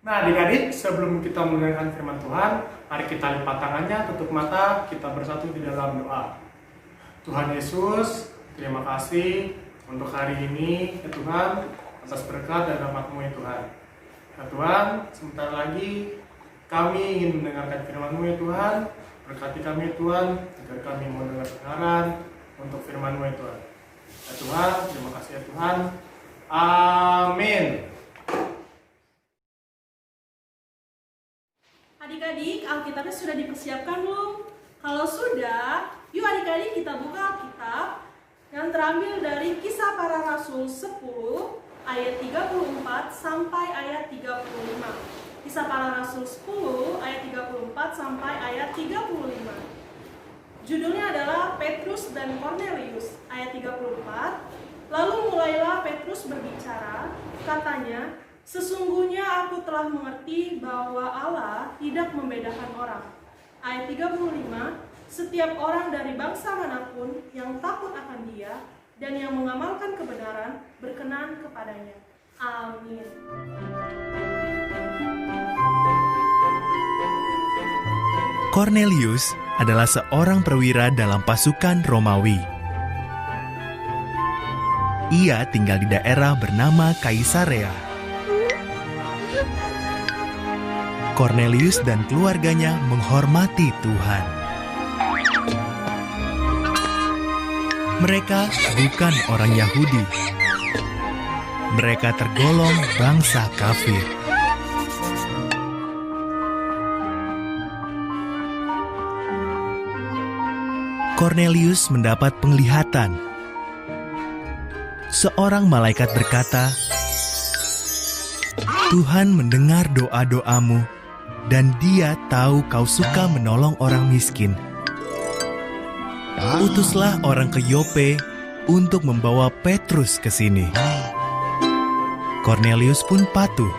Nah, adik-adik, sebelum kita mendengarkan firman Tuhan, mari kita lipat tangannya, tutup mata, kita bersatu di dalam doa. Tuhan Yesus, terima kasih untuk hari ini, ya Tuhan, atas berkat dan rahmat-Mu ya Tuhan. Ya Tuhan, sebentar lagi kami ingin mendengarkan firman-Mu ya Tuhan. Berkati kami ya Tuhan, agar kami mau dengar kebenaran untuk firman-Mu ya Tuhan. Ya Tuhan, terima kasih ya Tuhan. Amin. Adik-adik, Alkitabnya sudah dipersiapkan belum? Kalau sudah, yuk adik-adik kita buka Alkitab yang terambil dari Kisah Para Rasul 10 ayat 34 sampai ayat 35. Kisah Para Rasul 10 ayat 34 sampai ayat 35. Judulnya adalah Petrus dan Kornelius ayat 34. Lalu mulailah Petrus berbicara, katanya, "Sesungguhnya aku telah mengerti bahwa Allah tidak membedakan orang." Ayat 35, "Setiap orang dari bangsa manapun yang takut akan Dia dan yang mengamalkan kebenaran berkenan kepadanya." Amin. Kornelius adalah seorang perwira dalam pasukan Romawi. Ia tinggal di daerah bernama Kaisarea. Kornelius dan keluarganya menghormati Tuhan. Mereka bukan orang Yahudi. Mereka tergolong bangsa kafir. Kornelius mendapat penglihatan. Seorang malaikat berkata, "Tuhan mendengar doa-doamu, dan Dia tahu kau suka menolong orang miskin. Utuslah orang ke Yope untuk membawa Petrus ke sini." Kornelius pun patuh.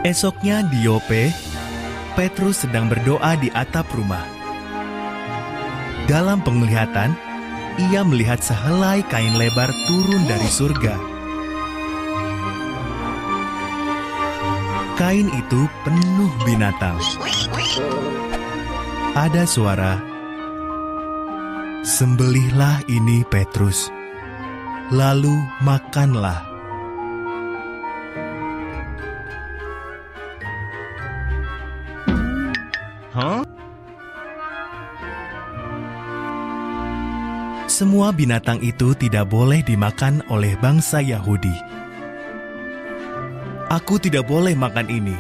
Esoknya di Yope, Petrus sedang berdoa di atap rumah. Dalam penglihatan, ia melihat sehelai kain lebar turun dari surga. Kain itu penuh binatang. Ada suara, "Sembelihlah ini Petrus, lalu makanlah." Semua binatang itu tidak boleh dimakan oleh bangsa Yahudi. "Aku tidak boleh makan ini,"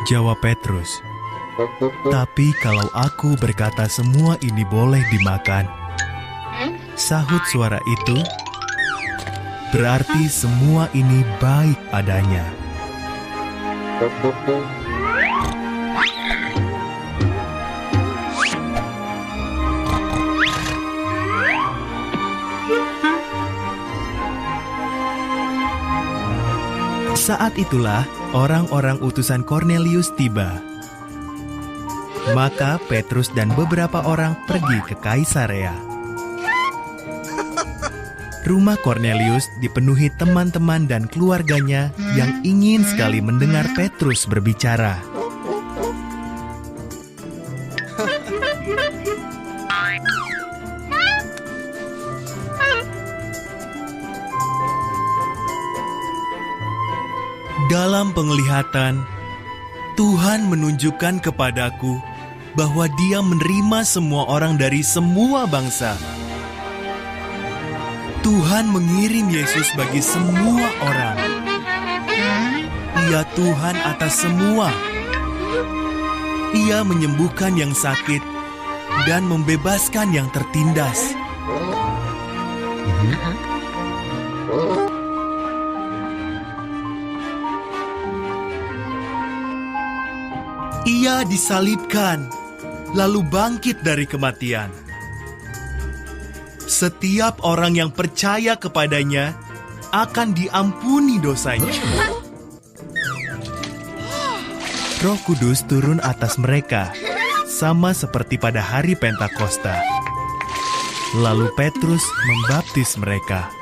jawab Petrus. "Tapi kalau aku berkata semua ini boleh dimakan," sahut suara itu, "berarti semua ini baik adanya." Saat itulah orang-orang utusan Kornelius tiba. Maka Petrus dan beberapa orang pergi ke Kaisarea. Rumah Kornelius dipenuhi teman-teman dan keluarganya yang ingin sekali mendengar Petrus berbicara. Dalam penglihatan, Tuhan menunjukkan kepadaku bahwa Dia menerima semua orang dari semua bangsa. Tuhan mengirim Yesus bagi semua orang. Ia Tuhan atas semua. Ia menyembuhkan yang sakit dan membebaskan yang tertindas. Ia disalibkan, lalu bangkit dari kematian. Setiap orang yang percaya kepadanya akan diampuni dosanya. Roh Kudus turun atas mereka, sama seperti pada hari Pentakosta. Lalu Petrus membaptis mereka.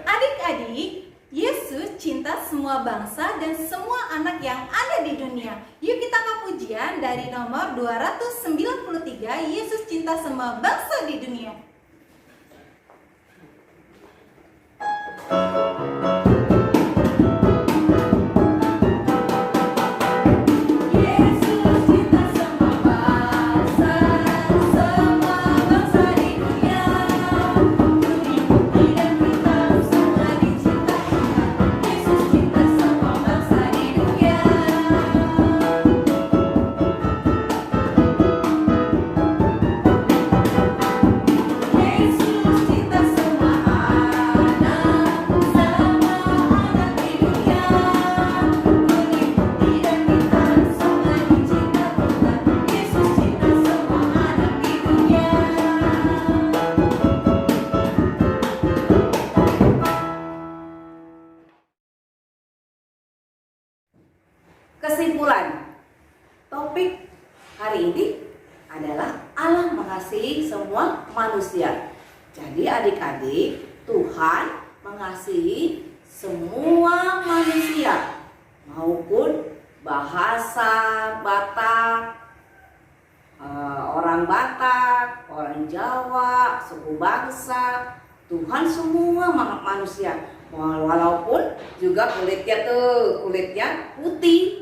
Adik-adik, Yesus cinta semua bangsa dan semua anak yang ada di dunia. Yuk kita angkat pujian dari nomor 293, Yesus cinta semua bangsa di dunia. Kesimpulan, topik hari ini adalah Allah mengasihi semua manusia. Jadi adik-adik, Tuhan mengasihi semua manusia, maupun bahasa Batak, orang Batak, orang Jawa, suku bangsa. Tuhan semua manusia, walaupun juga kulitnya putih,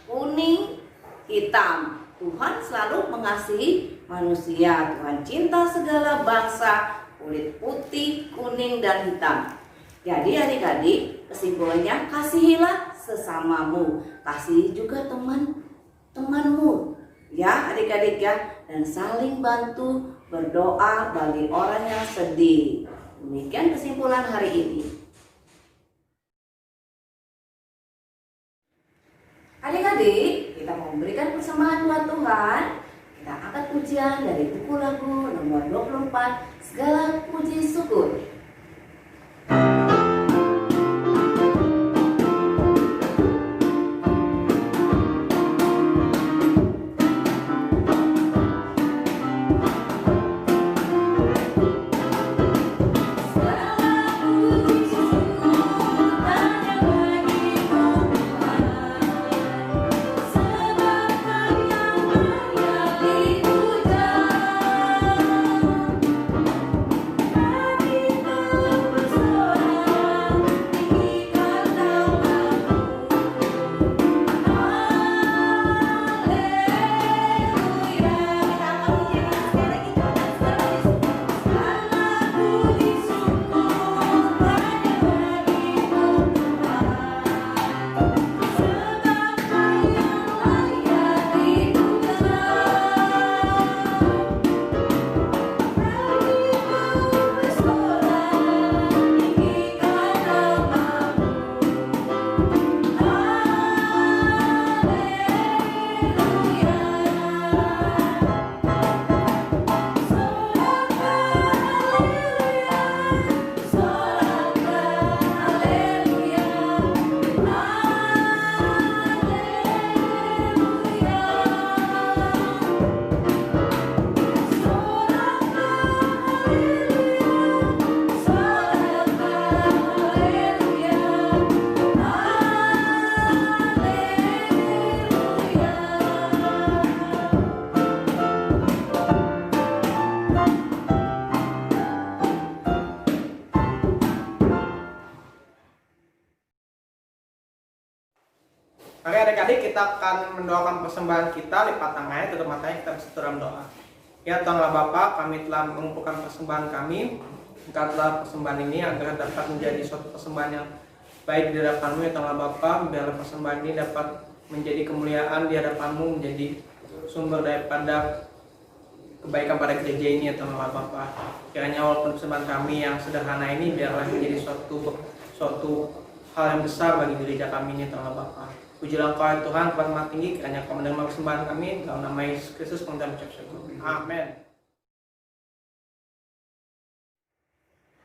kuning, hitam. Tuhan selalu mengasihi manusia. Tuhan cinta segala bangsa, kulit putih, kuning, dan hitam. Jadi adik-adik, kesimpulannya, kasihilah sesamamu, kasihi juga temanmu, ya adik-adik ya, dan saling bantu berdoa bagi orang yang sedih. Demikian kesimpulan hari ini. Adik-adik, kita mau memberikan persembahan buat Tuhan. Kita angkat pujian dari buku lagu nomor 24, Segala Puji Syukur. Mari adik-adik, kita akan mendoakan persembahan kita, lipat tangannya, tutup matanya, kita berseru dalam doa. Ya Tuhanlah Bapa, kami telah mengumpulkan persembahan kami. Angkatlah persembahan ini agar dapat menjadi suatu persembahan yang baik di hadapan-Mu ya Tuhanlah Bapa. Biarlah persembahan ini dapat menjadi kemuliaan di hadapan-Mu, menjadi sumber daripada kebaikan pada gereja ini ya Tuhanlah Bapa. Kiranya walaupun persembahan kami yang sederhana ini, biarlah menjadi suatu hal yang besar bagi gereja kami ini ya Tuhanlah Bapa. Pujilah Engkau ya Tuhan, Tuhan Maha Tinggi, kiranya Kau menerima persembahan kami, dalam nama Yesus Kristus mengucap syukur. Amin.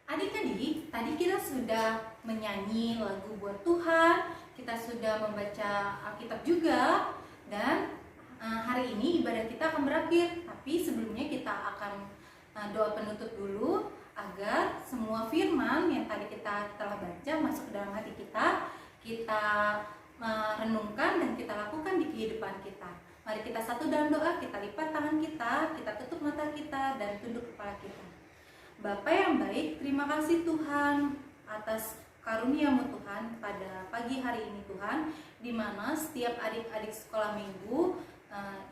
Adik-adik, Tadi kita sudah menyanyi lagu buat Tuhan, kita sudah membaca Alkitab juga, dan hari ini ibadah kita akan berakhir. Tapi sebelumnya kita akan doa penutup dulu agar semua firman yang tadi kita telah baca masuk ke dalam hati kita, kita renungkan dan kita lakukan di kehidupan kita. Mari kita satu dalam doa, kita lipat tangan kita tutup mata kita dan tunduk kepala kita. Bapa yang baik, terima kasih Tuhan atas karunia-Mu Tuhan pada pagi hari ini Tuhan, di mana setiap adik-adik sekolah minggu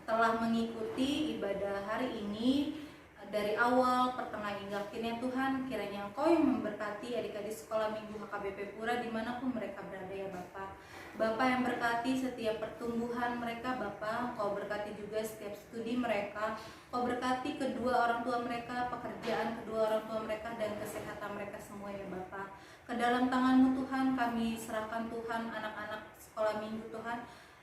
telah mengikuti ibadah hari ini dari awal, pertengahan hingga akhirnya Tuhan. Kiranya Engkau yang memberkati adik-adik sekolah minggu HKBP Pura dimanapun mereka berada ya Bapa. Bapa yang berkati setiap pertumbuhan mereka Bapa, Engkau berkati juga setiap studi mereka, Engkau berkati kedua orang tua mereka, pekerjaan kedua orang tua mereka, dan kesehatan mereka semua ya Bapa. Ke dalam tangan-Mu Tuhan kami serahkan Tuhan anak-anak sekolah minggu Tuhan,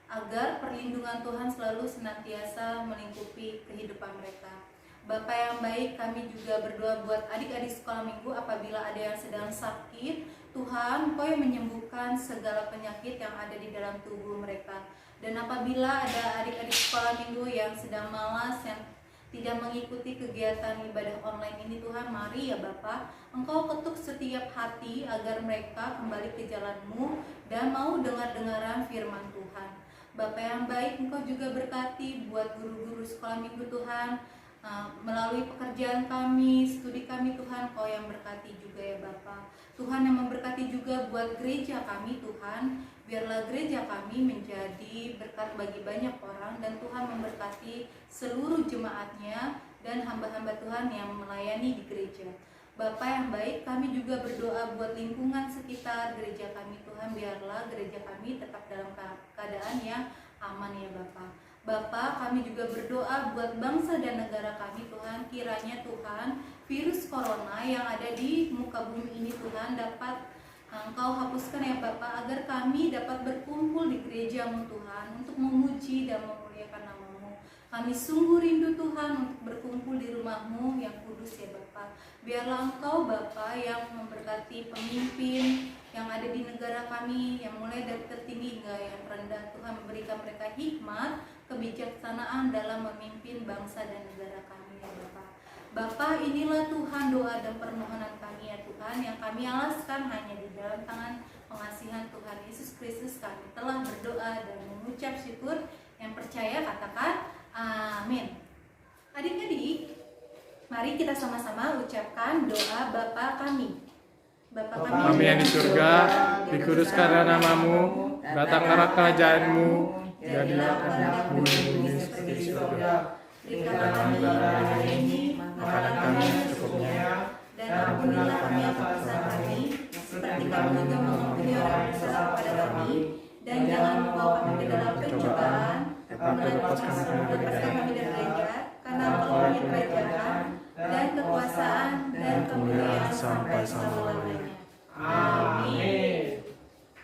agar perlindungan Tuhan selalu senantiasa melingkupi kehidupan mereka. Bapa yang baik, kami juga berdoa buat adik-adik sekolah minggu apabila ada yang sedang sakit. Tuhan, Engkau yang menyembuhkan segala penyakit yang ada di dalam tubuh mereka. Dan apabila ada adik-adik sekolah minggu yang sedang malas, yang tidak mengikuti kegiatan ibadah online ini Tuhan, mari ya Bapa, Engkau ketuk setiap hati agar mereka kembali ke jalan-Mu dan mau dengar-dengaran firman Tuhan. Bapa yang baik, Engkau juga berkati buat guru-guru sekolah minggu Tuhan, melalui pekerjaan kami, studi kami Tuhan, Kau yang berkati juga ya Bapa. Tuhan yang memberkati juga buat gereja kami Tuhan, biarlah gereja kami menjadi berkat bagi banyak orang, dan Tuhan memberkati seluruh jemaatnya dan hamba-hamba Tuhan yang melayani di gereja. Bapa yang baik, kami juga berdoa buat lingkungan sekitar gereja kami Tuhan, biarlah gereja kami tetap dalam keadaan yang aman ya Bapa. Bapa, kami juga berdoa buat bangsa dan negara kami Tuhan, kiranya Tuhan virus corona yang ada di muka bumi ini Tuhan dapat Engkau hapuskan ya Bapa, agar kami dapat berkumpul di gereja-Mu Tuhan untuk memuji dan memuliakan nama-Mu. Kami sungguh rindu Tuhan untuk berkumpul di rumah-Mu yang kudus ya Bapa. Biarlah Engkau Bapa yang memberkati pemimpin yang ada di negara kami, yang mulai dari tertinggi hingga yang rendah. Tuhan memberikan mereka hikmat, kebijaksanaan dalam memimpin bangsa dan negara kami ya Bapa. Bapa, inilah Tuhan doa dan permohonan kami ya Tuhan, yang kami alaskan hanya di dalam tangan pengasihan Tuhan Yesus Kristus. Kami telah berdoa dan mengucap syukur, yang percaya katakan amin. Adik-adik, mari kita sama-sama ucapkan doa Bapa kami. Bapa Kami yang di surga, dikuduskanlah nama-Mu, datanglah kerajaan-Mu, jadilah kehendak-Mu di bumi seperti di surga. Berikanlah kami hari ini makanan kami secukupnya, dan ampunilah kami atas dosa kami, seperti kami juga mengampuni orang yang bersalah kepada kami, dan jangan membawa kami ke dalam pencobaan, tetapi lepaskan kami dari jahat.